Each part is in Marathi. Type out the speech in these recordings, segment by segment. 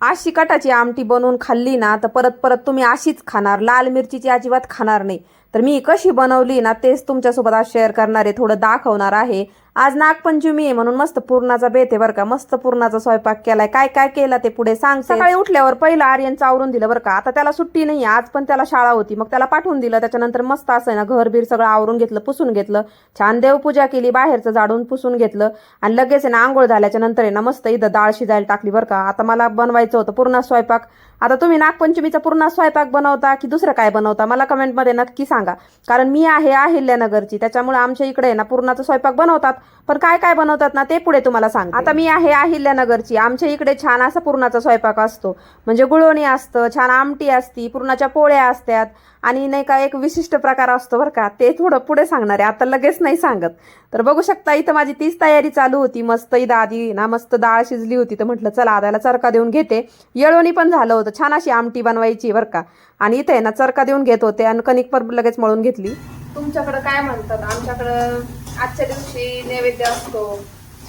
अशी कटाची आमटी बनवून खाल्ली ना तर परत परत तुम्ही अशीच खाणार, लाल मिरचीची अजिबात खाणार नाही. तर मी कशी बनवली ना तेच तुमच्यासोबत आज शेअर करणार आहे, थोडं दाखवणार आहे. आज नागपंचमी आहे म्हणून मस्त पुरणाचा बेत आहे बरं का. मस्त पुरणाचा स्वयंपाक केलाय. काय काय केला ते पुढे सांग. सकाळी उठल्यावर पहिला आर्यनचं आवरून दिलं बरं का. आता त्याला सुट्टी नाही, आज पण त्याला शाळा होती, मग त्याला पाठवून दिलं. त्याच्यानंतर मस्त असं ना घर बीर सगळं आवरून घेतलं, पुसून घेतलं, छान देवपूजा केली, बाहेरचं झाडून पुसून घेतलं आणि लगेच आहे ना आंघोळ झाल्याच्या नंतर आहे ना मस्त इथं डाळ शिजायला टाकली बरं का. आता मला बनवायचं होतं पुरणा स्वयंपाक. आता तुम्ही नागपंचमीचा पुरणा स्वयंपाक बनवता की दुसरं काय बनवता मला कमेंटमध्ये नक्की सांगा. कारण मी आहे अहिल्यानगरची, त्याच्यामुळे आमच्या इकडे ना पुरणाचा स्वयंपाक बनवतात, पण काय काय बनवतात ना ते पुढे तुम्हाला सांग. आता मी आहे अहिल्यानगरची, आमच्या इकडे छान असा पुरणाचा स्वयंपाक असतो. म्हणजे गुळवणी असतं, छान आमटी असती, पुरणाच्या पोळ्या असतात आणि नाही का एक विशिष्ट प्रकार असतो बरं का. ते थोडं पुढे सांगणार आहे, आता लगेच नाही सांगत. तर बघू शकता इथं माझी तीच तयारी चालू होती. मस्त इथं आधी ना मस्त डाळ शिजली होती, तर म्हटलं चला आदाला चरका देऊन घेते. येळवणी पण झालं होतं, छान अशी आमटी बनवायची बरं का. आणि इथे ना चरका देऊन घेत होते आणि कणिक पण लगेच मळून घेतली. तुमच्याकडं काय म्हणतात, आमच्याकडं आजच्या दिवशी नैवेद्य असतो,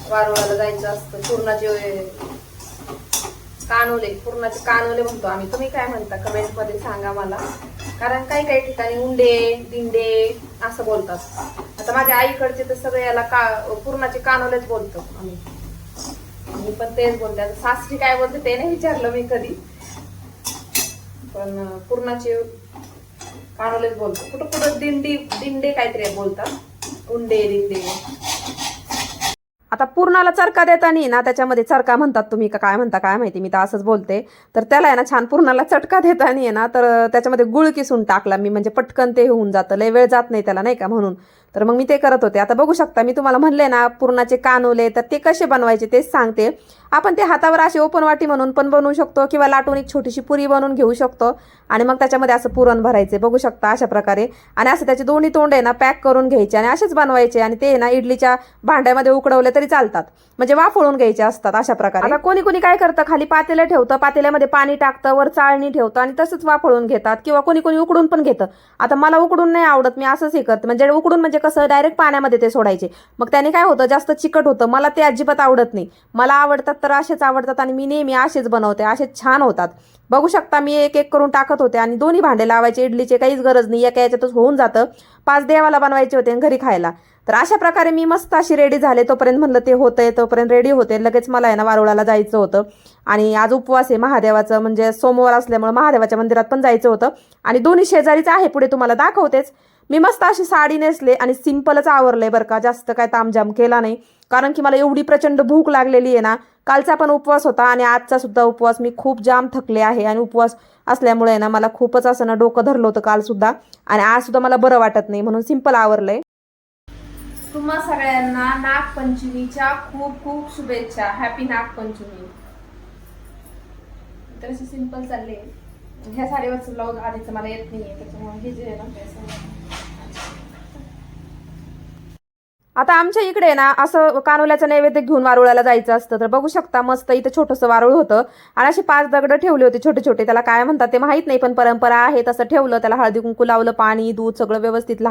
वारुळाला जायचं असतं, पूर्णाचे कानोले, पूर्णाचे कानोले म्हणतो आम्ही. तुम्ही काय म्हणता कमेंट मध्ये सांगा मला. कारण काही काही ठिकाणी उंडे दिंडे असं बोलतात. आता माझ्या आईकडचे तर सगळे याला पूर्णाचे कानोलेच बोलतो आम्ही. मी पण तेच बोलते. आता सासरी काय बोलते ते नाही विचारलं मी कधी, पण पूर्णाचे कानोलेच बोलतो. कुठं कुठं दिंडे काहीतरी बोलतात, उंडे दिंडे. आता पूर्णाला चरका देताना ना त्याच्यामध्ये चरका म्हणतात तुम्ही का काय म्हणता काय माहिती, मी तर असंच बोलते. तर त्याला आहे ना छान पूर्णाला चटका देताना आहे ना तर त्याच्यामध्ये गुळ किसून टाकला मी, म्हणजे पटकन ते होऊन जातं, लय वेळ जात नाही त्याला नाही का, म्हणून. तर मग मी ते करत होते. आता बघू शकता मी तुम्हाला म्हणले ना पूर्णाचे कानोले, तर ते कसे बनवायचे तेच सांगते. आपण ते हातावर असे ओपन वाटी म्हणून पण बनवू शकतो किंवा लाटून एक छोटीशी पुरी बनवून घेऊ शकतो आणि मग त्याच्यामध्ये असं पुरण भरायचे बघू शकता अशा प्रकारे. आणि असं त्याचे दोन्ही तोंड आहे ना पॅक करून घ्यायचे आणि असेच बनवायचे आणि ते ना इडलीच्या भांड्यामध्ये उकडवले तरी चालतात, म्हणजे वाफळून घ्यायचे असतात अशा प्रकारे. आता कोणी कोणी काय करतं, खाली पातेलं ठेवतं, पातेल्यामध्ये पाणी टाकतं, वर चाळणी ठेवतं आणि तसंच वाफळून घेतात, किंवा कोणी कोणी उकडून पण घेतं. आता मला उकडून नाही आवडत, मी असंच हे करते. म्हणजे उकडून म्हणजे कसं डायरेक्ट पाण्यामध्ये ते सोडायचे, मग त्याने काय होतं जास्त चिकट होतं. मला ते अजिबात आवडत नाही. मला आवडतात तर असेच आवडतात आणि मी नेहमी असेच बनवते, असेच छान होतात. बघू शकता मी एक एक करून टाकत होते आणि दोन्ही भांडे लावायचे, इडलीचे काहीच गरज नाही, एका याच्यातच होऊन जातं. 5 देवाला बनवायचे होते आणि घरी खायला. तर अशा प्रकारे मी मस्त अशी रेडी झाले. तोपर्यंत म्हणलं ते होतंय, तोपर्यंत रेडी होते. लगेच मला आहे ना वारुळाला जायचं होतं आणि आज उपवास आहे महादेवाचं, म्हणजे सोमवार असल्यामुळे महादेवाच्या मंदिरात पण जायचं होतं. आणि दोन्ही शेजारीच आहे, पुढे तुम्हाला दाखवतेच. मी मस्त अशी साडी नेसले आणि सिंपलच आवरले बरं का, जास्त काय तामझाम केला नाही. कारण की मला एवढी प्रचंड भूक लागलेली आहे ना. कालचा पण उपवास होता आणि आजचा सुद्धा उपवास. मी खूप जाम थकले आहे आणि उपवास असल्यामुळे ना मला खूपच असं ना डोकं धरलं होतं काल सुद्धा, आणि आज सुद्धा मला बरं वाटत नाही, म्हणून सिंपल आवरलंय. तुम्हा सगळ्यांना नागपंचमीच्या खूप खूप शुभेच्छा. हॅपी नागपंचमी. तर असे सिंपल चालले. ह्या साडीवरचं ब्लाऊज आधीचं मला येत नाहीये, त्याच्यामुळे हे जे आहे ना आता आमच्या इकडे ना असं कानोल्याचं नैवेद्य घेऊन वारुळाला जायचं असतं. तर बघू शकता मस्त इथं छोटंसं वारुळ होतं आणि असे 5 दगड ठेवले होते छोटे छोटे. त्याला काय म्हणतात ते माहित नाही, पण परंपरा आहे तसं ठेवलं. त्याला हळदी कुंकू लावलं, पाणी दूध सगळं व्यवस्थित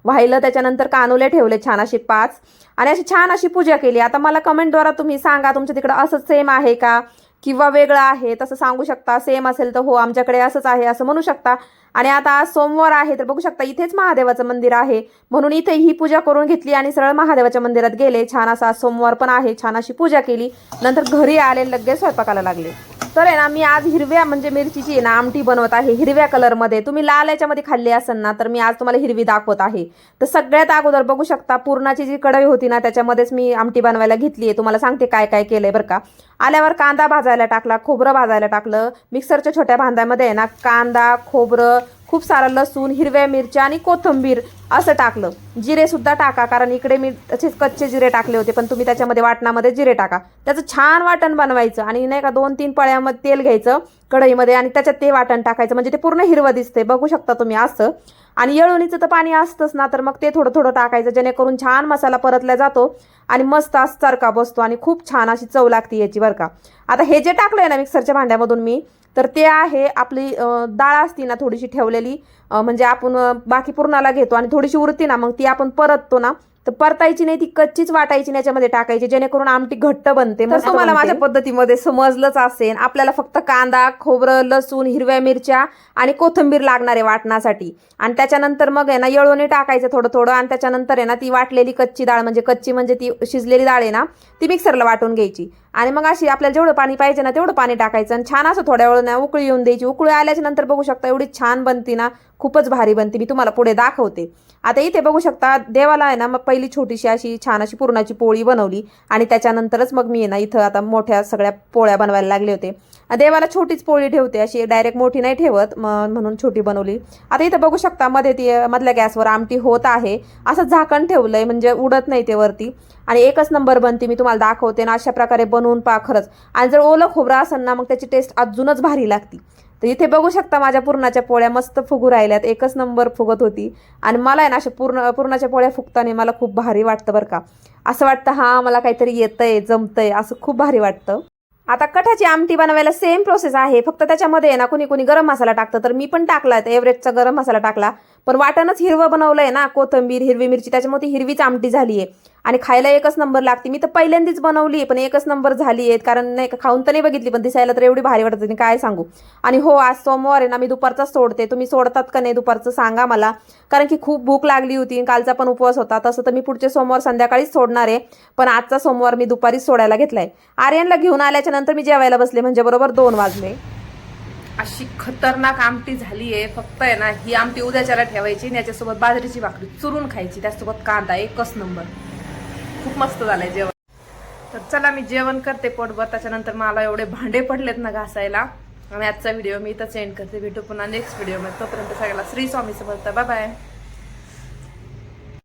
वाहिलं. त्याच्यानंतर कानोले ठेवले छान असे 5 आणि अशी छान अशी पूजा केली. आता मला कमेंटद्वारा तुम्ही सांगा तुमच्या तिकडं असंच सेम आहे का किंवा वेगळं आहे, तसं सांगू शकता. सेम असेल तर हो आमच्याकडे असंच आहे असं म्हणू शकता. आणि आता आज सोमवार आहे, तर बघू शकता इथेच महादेवाचं मंदिर आहे, म्हणून इथे ही पूजा करून घेतली आणि सरळ महादेवाच्या मंदिरात गेले. छान असा सोमवार पण आहे, छान अशी पूजा केली. नंतर घरी आले, लगेच स्वयंपाकाला लागले. तर आहे ना मी आज हिरव्या म्हणजे मिरचीची आहे ना आमटी बनवत आहे, हिरव्या कलरमध्ये. तुम्ही लाल याच्यामध्ये खाल्ली असेल ना, तर मी आज तुम्हाला हिरवी दाखवत आहे. तर सगळ्यात अगोदर बघू शकता पूर्णाची जी कढई होती ना त्याच्यामध्येच मी आमटी बनवायला घेतली आहे. तुम्हाला सांगते काय काय केलंय बरं का. आल्यावर कांदा भाजायला टाकला, खोबरं भाजायला टाकलं. मिक्सरच्या छोट्या भांड्यामध्ये आहे ना कांदा, खोबरं, खूप सारं लसूण, हिरव्या मिरच्या आणि कोथिंबीर असं टाकलं. जिरे सुद्धा टाका, कारण इकडे मी तसेच कच्चे जिरे टाकले होते, पण तुम्ही त्याच्यामध्ये वाटणामध्ये जिरे टाका. त्याचं छान वाटण बनवायचं आणि नाही का 2-3 पळ्यामध्ये तेल घ्यायचं कढईमध्ये आणि त्याच्यात ते वाटण टाकायचं, म्हणजे ते पूर्ण हिरवं दिसते. बघू शकता तुम्ही असं. आणि येळवणीचं तर पाणी असतंच ना, तर मग ते थोडं थोडं टाकायचं, जेणेकरून छान मसाला परतला जातो आणि मस्त असं चरका बसतो आणि खूप छान अशी चव लागते याची बरं का. आता हे जे टाकलंय ना मिक्सरच्या भांड्यामधून मी, तर ते आहे आपली डाळ असती ना थोडीशी ठेवलेली, म्हणजे आपण बाकी पुरणाला घेतो आणि थोडीशी उरती ना, मग ती आपण परततो ना, तर परतायची नाही, ती कच्चीच वाटायची, याच्यामध्ये टाकायची, जेणेकरून आमटी घट्ट बनते. मग तुम्हाला माझ्या पद्धतीमध्ये समजलंच असेल. आपल्याला फक्त कांदा, खोबरं, लसूण, हिरव्या मिरच्या आणि कोथिंबीर लागणार आहे वाटण्यासाठी. आणि त्याच्यानंतर मग आहे ना येळोणी टाकायचं थोडं थोडं, आणि त्याच्यानंतर आहे ना ती वाटलेली कच्ची डाळ, म्हणजे कच्ची म्हणजे ती शिजलेली डाळ आहे ना, ती मिक्सरला वाटून घ्यायची. आणि मग अशी आपल्याला जेवढं पाणी पाहिजे ना तेवढं पाणी टाकायचं आणि छान असं थोड्या वेळ ना उकळी येऊन द्यायची. उकळी आल्याच्या नंतर बघू शकता एवढी छान बनती ना, खूपच भारी बनते. मी तुम्हाला पुढे दाखवते. आता इथे बघू शकता देवाला आहे ना मग पहिली छोटीशी अशी छान अशी पुरणाची पोळी बनवली, आणि त्याच्यानंतरच मग मी आहे ना इथं आता मोठ्या सगळ्या पोळ्या बनवायला लागले होते. देवाला छोटीच पोळी ठेवते, अशी डायरेक्ट मोठी नाही ठेवत, म्हणून छोटी बनवली. आता इथं बघू शकता मध्ये ती मधल्या गॅसवर आमटी होत आहे. असं झाकण ठेवलंय म्हणजे उडत नाही ते वरती, आणि एकच नंबर बनते. मी तुम्हाला दाखवते ना अशा प्रकारे बनवून पहा खरंच. आणि जर ओलं खोबरं असेल ना मग त्याची टेस्ट अजूनच भारी लागते. तर इथे बघू शकता माझ्या पुरणाच्या पोळ्या मस्त फुगू राहिल्यात, एकच नंबर फुगत होती. आणि मला आहे ना अशा पुरणाच्या पोळ्या फुगताना मला खूप भारी वाटतं बरं का. असं वाटतं हा मला काहीतरी येतंय, जमतंय, असं खूप भारी वाटतं. आता कठाची आमटी बनवायला सेम प्रोसेस आहे, फक्त त्याच्यामध्ये आहे ना कुणी कुणी गरम मसाला टाकतं, तर मी पण टाकला, एव्हरेस्टचा गरम मसाला टाकला. पण वाटणच हिरवं बनवलंय ना, कोथिंबीर, हिरवी मिरची, त्याच्यामुळे ती हिरवीच आमटी झाली आहे. आणि खायला एकच नंबर लागते. मी तर पहिल्यांदाच बनवली आहे पण एकच नंबर झाली आहे, कारण नाही का खाऊन तर नाही बघितली, पण दिसायला तर एवढी भारी वाटत होती काय सांगू. आणि हो, आज सोमवार आहे ना, मी दुपारचाच सोडते. तुम्ही सोडतात का नाही दुपारचं सांगा मला, कारण की खूप भूक लागली होती. कालचा पण उपवास होता. तसं तर मी पुढचे सोमवार संध्याकाळीच सोडणार आहे, पण आजचा सोमवार मी दुपारीच सोडायला घेतलाय. आर्यनला घेऊन आल्याच्या नंतर मी जेवायला बसले, म्हणजे बरोबर 2 वाजले. अशी खतरनाक आमटी झाली आहे. फक्त आहे ना ही आमटी उद्याच्याला ठेवायची आणि याच्यासोबत बाजरीची भाकरी चुरून खायची, त्याच्यासोबत कांदा, एकच नंबर. खूप मस्त झालंय जेवण. तर चला मी जेवण करते पोटभर, त्याच्यानंतर मला एवढे भांडे पडलेत ना घासायला. आणि आजचा व्हिडिओ मी इथंच एंड करते. भेटू पुन्हा नेक्स्ट व्हिडिओमध्ये. तोपर्यंत सगळ्याला श्री स्वामी समर्थ. Bye bye.